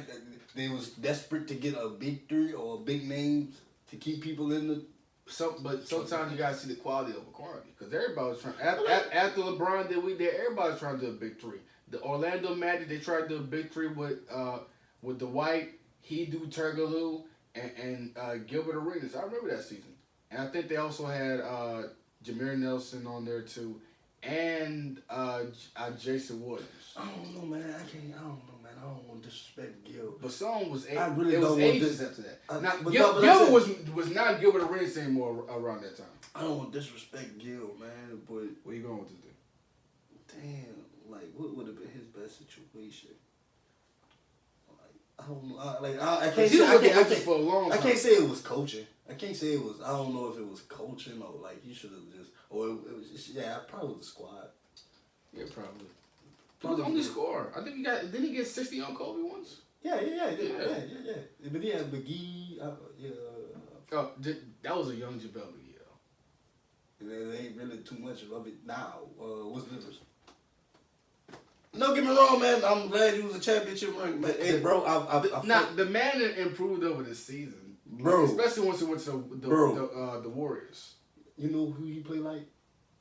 they was desperate to get a big three or big names to keep people in the. But sometimes you gotta see the quality over quantity, because everybody was trying. After LeBron did, everybody was trying to do a big three. The Orlando Magic, they tried to do a big three with Dwight, Hedo Turkoglu, and Gilbert Arenas. I remember that season, and I think they also had Jameer Nelson on there too, and Jason Williams. I don't know, man. I don't know, man. I don't want to disrespect Gil. But someone was I really it don't was want ages this. after that. But Gilbert was not Gilbert Arenas anymore around that time. I don't want to disrespect Gil, man. But Where you going with this thing? damn, like what would have been his best situation? Like I don't know. I can't say. For a long time. I can't say it was coaching. I can't say it was. I don't know if it was coaching or like you should have just. Or it was just, yeah, probably the squad. Yeah, probably. He was the only scorer. I think didn't he get 60 on Kobe once? Yeah. But he had McGee. Oh, that was a young JaVale McGee though. There ain't really too much of it now. What's the difference? No, get me wrong, man. I'm glad he was a championship ring. But hey, bro, the man improved over the season, bro. Especially once he went to the Warriors. You know who he played like?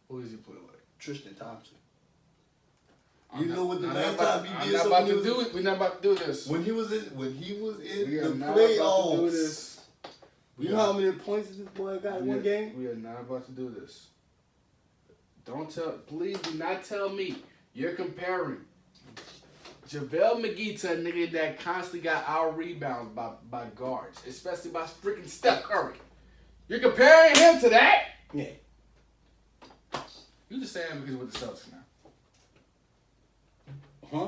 Who does he play like? Tristan Thompson. You know what the last time he did We're not about to do this. When he was in the About playoffs. to do this. You know how many points this boy got in one game? We are not about to do this. Please do not tell me you're comparing JaVale McGee to a nigga that constantly got out rebounds by guards, especially by freaking Steph Curry. You're comparing him to that? Yeah. You just saying because with the Celtics now. Huh?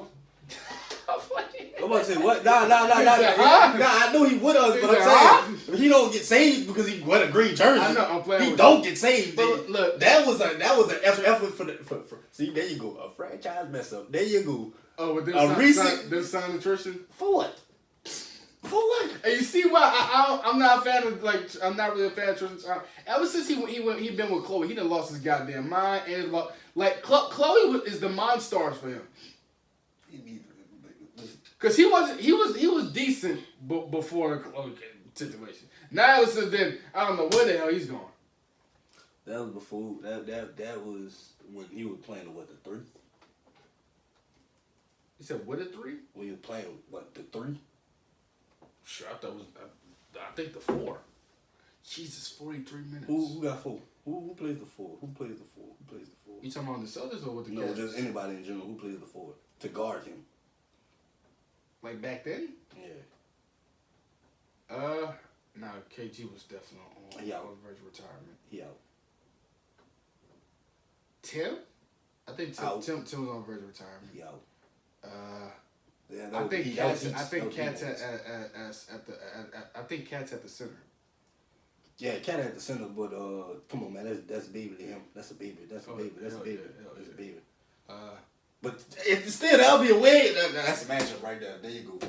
I'm playing. I'm about to say what? Nah. I know he would have, but I'm saying he don't get saved because he wear a green jersey. I know. I'm playing. He don't get saved. But look, that was an effort for. See, there you go, a franchise mess up. There you go. Oh, with this sign nutrition For what? For what? And you see why I'm not a fan of I'm not really a fan of Tristan. Ever since he been with Chloe, he done lost his goddamn mind and Chloe is the monstars for him. Cause he was decent before the Chloe situation. Now ever since then, I don't know where the hell he's going. That was before that was when he was playing the 3. You said what, a 3? When he was playing the 3. Sure, I thought it was. I think the 4. Jesus, 43 minutes. Who got 4? Who plays the 4? Who plays the 4? Who plays the 4? You talking about the Celtics or with the No, Cavs? just anybody in general who plays the 4 to guard him. Like back then? Yeah. No, KG was definitely on verge of retirement. He out. Tim? I think Tim was on verge of retirement. He out. I think Cat's at the center. Yeah, Cat at the center, but come on, man, that's baby to him. That's a baby. That's a baby. That's a baby. That's a baby. But if still, that'll be a way. That's a matchup right there. There you go.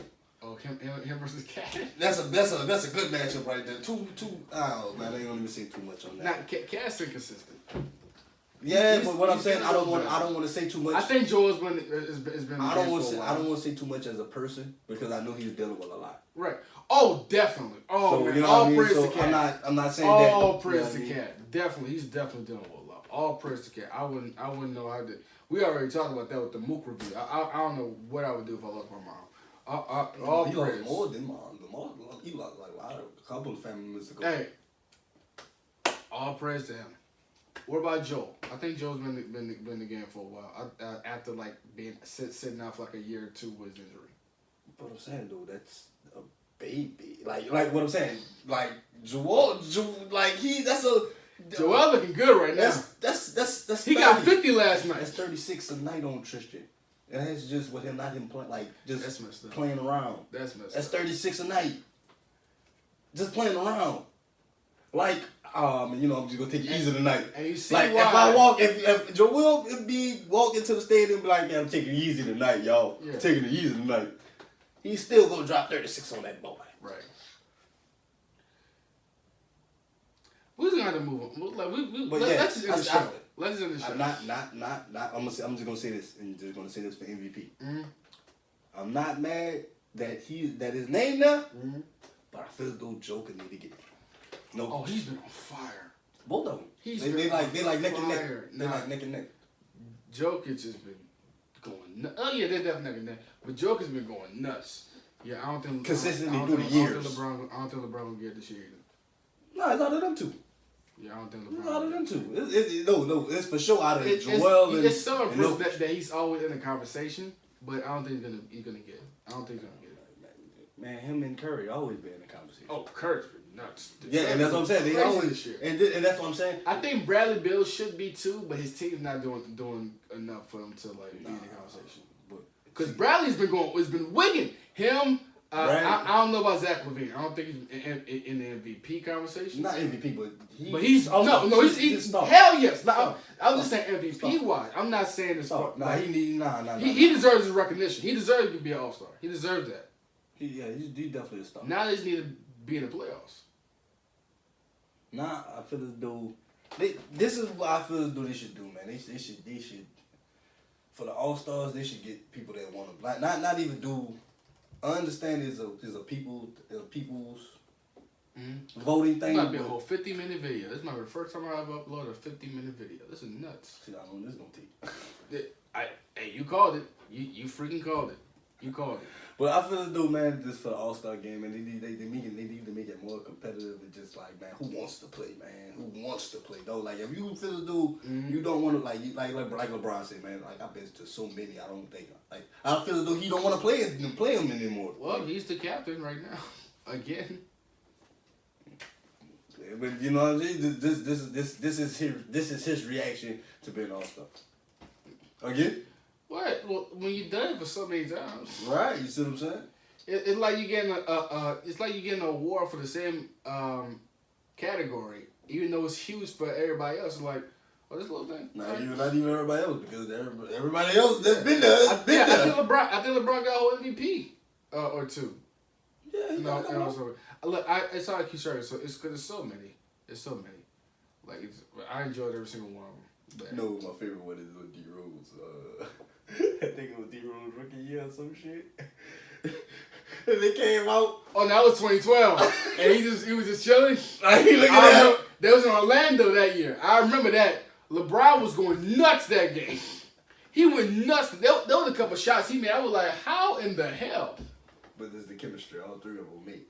Oh, him versus Cat. That's a good matchup right there. Two. Oh man, I ain't gonna even say too much on that. Not Cat's inconsistent. Yeah, but what I'm saying, I don't want to say too much. I think Joel's been. I don't want to say too much as a person because I know he's dealing with a lot. Right. Oh, definitely. Oh, so, man. You know all what I mean? praise So to Cat. I'm not saying all that. All praise to Cat. Definitely, he's definitely dealing with a lot. All praise to Cat. I wouldn't know how to. We already talked about that with the Mook review. I don't know what I would do if I lost my mom. All he praise. lost more than mom. He lost like a couple of family members ago. Hey, all praise to him. What about Joel? I think Joel's been in the game for a while. After being sitting out for like a year or 2 with his injury. But I'm saying though, that's a baby. Like what I'm saying, like Joel, that's a. Joel looking good right now. That's he 30. got 50 last night. That's 36 a night on Tristan. And that's just with him, not him playing, like, just That's messed up. playing around. That's messed That's up. 36 a night. Just playing around. Like, I'm just gonna take it easy tonight. And you see like, why? if Joel be walk into the stadium and be like, man, I'm taking it easy tonight, y'all. Yeah. I'm taking it easy tonight. He's still gonna drop 36 on that boy. Right. We're just gonna have to move on. Let's just end the show. Let's end the show. I'm just gonna say this, and just gonna say this for MVP. Mm-hmm. I'm not mad that his name there, but I feel as though Joker need to get it. No. Oh, he's been on fire. Both of them. They like neck and neck. fire. They like neck and neck. Jokic has been going nuts. Oh yeah, they're definitely neck and neck. But Jokic's been going nuts. Yeah, I don't think consistently through the years. I don't think LeBron will get this year either. No, it's out of them two. Yeah, I don't think LeBron. It's out of them two. No, it's for sure out of Joel. It's so impressive that he's always in the conversation, but I don't think he's gonna get it. I don't think he's gonna get it. Man, him and Curry always been in the conversation. Oh, Curry's been nuts. Yeah, and that's what I'm saying. They always this year. And that's what I'm saying. I think Bradley Beal should be too, but his team's not doing enough for him to be in the conversation. Because Bradley's been wigging him. I don't know about Zach LaVine. I don't think he's in the MVP conversation. Not MVP, but he's hell yes. I'm just saying MVP wise. I'm not saying this. He deserves his recognition. He deserves to be an All-Star. He deserves that. He's definitely a star. Now they just need to be in the playoffs. Nah, I feel as though this is what I feel as though they should do, man. They should for the All-Stars, they should get people that want to not even do. I understand there's a people's voting thing. This might be a whole 50-minute video. This might be the first time I've uploaded a 50-minute video. This is nuts. See, I don't know this gonna take. Hey, you called it. You freaking called it. You called it. But I feel as though, man, just for the All-Star game, and they need to make it more competitive and just like, man, who wants to play, man? Who wants to play? Though, like, if you feel as though you don't want to, like LeBron said, man, like, I've been to so many, I don't think, like, I feel as though he don't want to play him anymore. Well, he's the captain right now, again. Yeah, but you know what I'm saying? This is his reaction to being All-Star. Again? What? Well, when you've done it for so many times, right? You see what I'm saying? It's like you getting an award for the same category, even though it's huge for everybody else. It's like, oh, this little thing. Not even everybody else, because everybody else that's been there. I think LeBron got a whole MVP or two. Yeah, it's hard to keep track. So it's because there's so many. There's so many. Like I enjoyed every single one of them. No, my favorite one is with D Rose. I think it was D Rose rookie year or some shit. And they came out. Oh, that was 2012, and he was just chilling. That was in Orlando that year. I remember that. LeBron was going nuts that game. He went nuts. There was a couple shots he made. I was like, how in the hell? But there's the chemistry. All three of them made.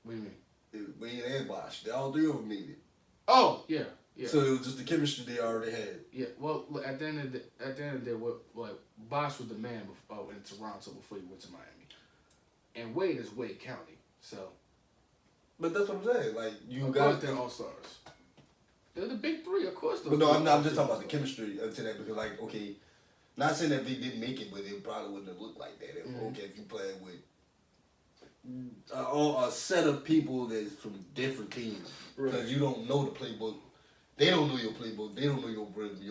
What do you mean? Wayne and Bosh. All three of them made it. Oh yeah. Yeah. So it was just the chemistry they already had. Yeah. Well, at the end of the day, Bosh was the man in Toronto before he went to Miami, and Wade is Wade County. So. But that's what I'm saying. Like they're all stars. They're the big three, of course. But no, I'm just talking about the chemistry to that, because like, okay, not saying that they didn't make it, but it probably wouldn't have looked like that. If you played with a set of people that's from different teams, because you don't know the playbook. They don't know your playbook. They don't know your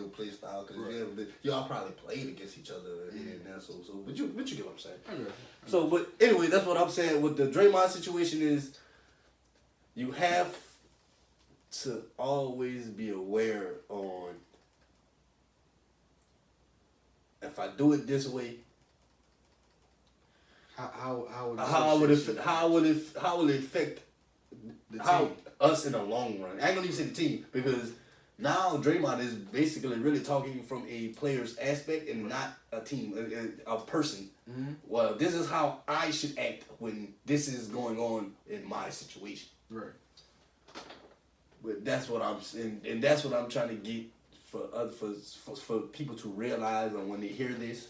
play style, because y'all probably played against each other here and there. But you get what I'm saying. Okay. So, but anyway, that's what I'm saying. With the Draymond situation is, you have to always be aware on, if I do it this way, how will it affect us in the long run? I ain't gonna even say the team, because now Draymond is basically really talking from a player's aspect and not a team, a person. Mm-hmm. Well, this is how I should act when this is going on in my situation. Right. But that's what I'm saying, and that's what I'm trying to get for people to realize, and when they hear this.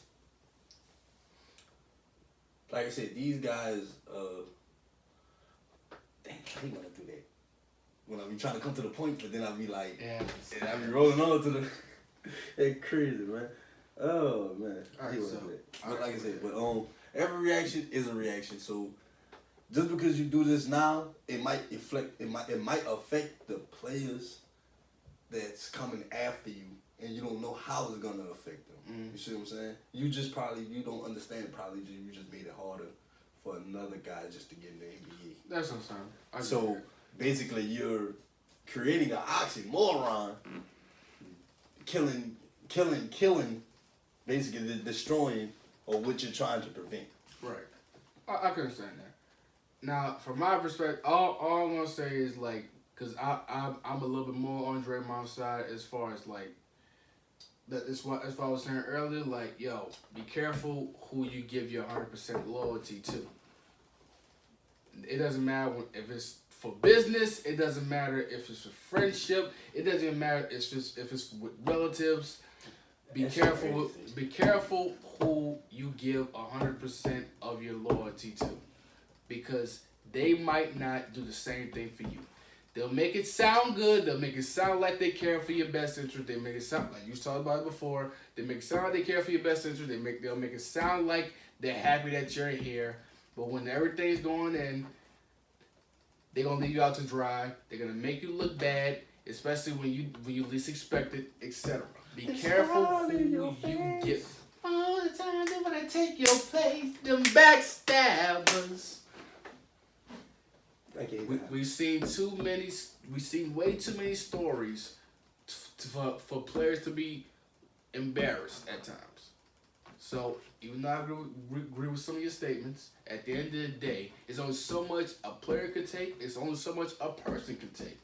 Like I said, these guys, dang, I ain't gonna do that. When I be trying to come to the point, but then I be like, and I be rolling on to the, it's crazy, man. Oh man, Alright, he wasn't so- lit. But like I said, every reaction is a reaction. So just because you do this now, it might affect the players that's coming after you, and you don't know how it's gonna affect them. You see what I'm saying? You don't understand. You just made it harder for another guy just to get in the NBA. That's what I'm saying. So basically, you're creating an oxymoron, killing, basically destroying or what you're trying to prevent. Right. I can understand that. Now, from my perspective, all I'm gonna say is like, cause I'm a little bit more on Draymond's side as far as like that. As what I was saying earlier, like yo, be careful who you give your 100% loyalty to. It doesn't matter if it's for business. It doesn't matter if it's for friendship. It doesn't matter if it's with relatives. Be careful. Be careful who you give 100% of your loyalty to, because they might not do the same thing for you. They'll make it sound good. They'll make it sound like they care for your best interest. They make it sound like you talked about it before. They make it sound like they care for your best interest. They'll make it sound like they're happy that you're here. But when everything's going in, they're gonna leave you out to dry. They're gonna make you look bad, especially when you least expect it, etc. Be careful who you get. All the time they wanna take your place, them backstabbers. We've seen way too many stories for players to be embarrassed at times. So even though I agree with some of your statements, at the end of the day, it's only so much a player could take. It's only so much a person could take.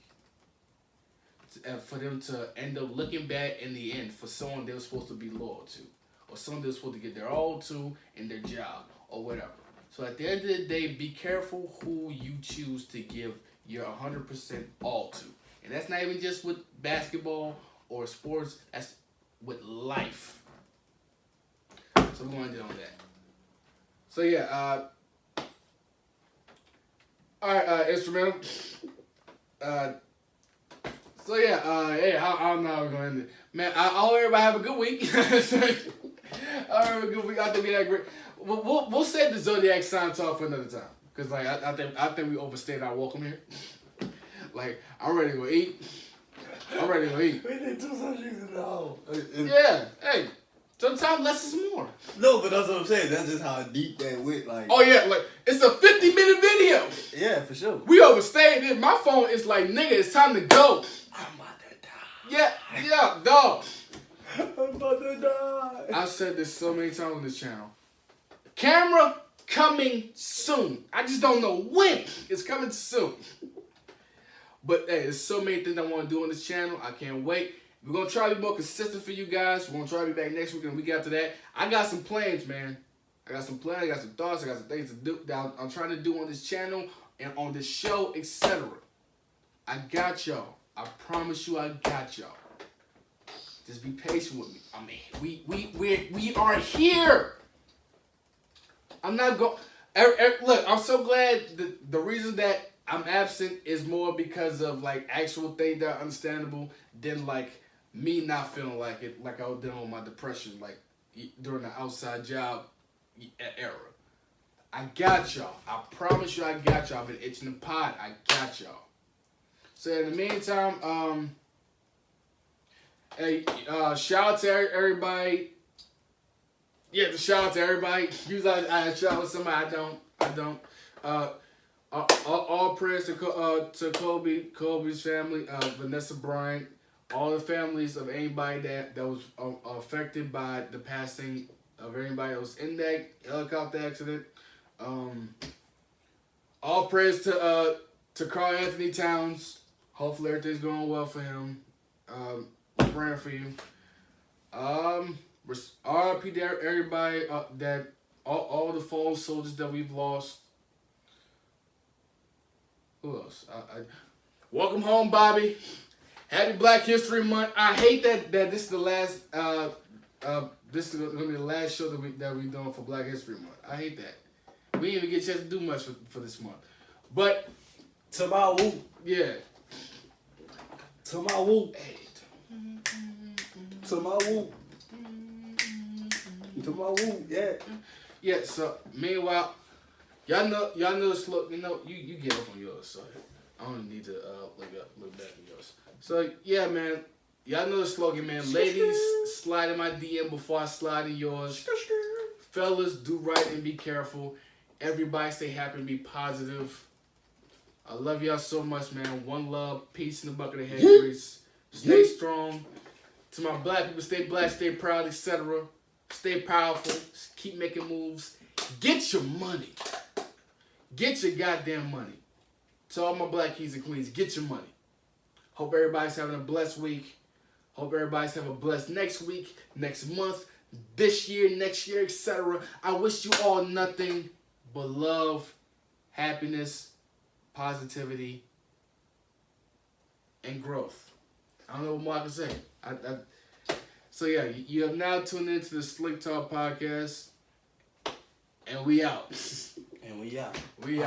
For them to end up looking bad in the end for someone they were supposed to be loyal to, or someone they were supposed to get their all to in their job, or whatever. So at the end of the day, be careful who you choose to give your 100% all to. And that's not even just with basketball or sports, that's with life. So we're going to do on that. So yeah, alright, instrumental. So yeah, I don't know how we're going to end it. Man, I hope everybody have a good week. I have a good week. I think we had great. We'll save the zodiac sign talk for another time, because like I think we overstayed our welcome here. Like I'm ready to go eat. We did 2 subjects in the hole. Yeah, hey, sometimes less is more. No, but that's what I'm saying. That's just how deep that went. Like, Oh yeah, like it's a 50-minute video. yeah, for sure. We overstayed it. My phone is like, nigga, it's time to go. I'm about to die. Yeah, dog. I'm about to die. I've said this so many times on this channel. Camera coming soon. I just don't know when. It's coming soon. But hey, there's so many things I want to do on this channel. I can't wait. We're going to try to be more consistent for you guys. We're going to try to be back next week and the week after that. I got some plans, man. I got some plans. I got some thoughts. I got some things to do that I'm trying to do on this channel and on this show, etc. I got y'all. I promise you I got y'all. Just be patient with me. I mean, we are here. I'm not going. Look, I'm so glad the reason that I'm absent is more because of like actual things that are understandable than like me not feeling like it, like I was dealing with my depression like during the outside job era. I got y'all. I promise you I got y'all. I've been itching the pot. I got y'all. So in the meantime, hey, shout out to everybody. Yeah, to shout out to everybody. Usually I shout out to somebody. I don't. All prayers to Kobe's family, Vanessa Bryant, all the families of anybody that was affected by the passing of everybody that was in that helicopter accident. All prayers to Karl Anthony Towns. Hopefully everything's going well for him. Praying for you. RIP to everybody that all the fallen soldiers that we've lost. Who else? Welcome home, Bobby. Happy Black History Month. I hate that this is the last. This is gonna be the last show that we doing for Black History Month. I hate that. We didn't even get a chance to do much for this month. But to my woo. Yeah. To my woo. Hey. To my woo. To my woo, yeah. Yeah. So meanwhile, y'all know the slogan. You know, you get up on yours. So I don't need to look back at yours. So yeah, man. Y'all know the slogan, man. Ladies, slide in my DM before I slide in yours. Fellas, do right and be careful. Everybody stay happy and be positive. I love y'all so much, man. One love, peace in the bucket of head grease. Stay strong. To my black people, stay black, stay proud, etc. Stay powerful. Keep making moves. Get your money. Get your goddamn money. To all my black kings and queens, get your money. Hope everybody's having a blessed week. Hope everybody's having a blessed next week, next month, this year, next year, etc. I wish you all nothing but love, happiness, positivity, and growth. I don't know what more I can say. So yeah, you have now tuned into the Slick Talk podcast, and we out. And we out. We out.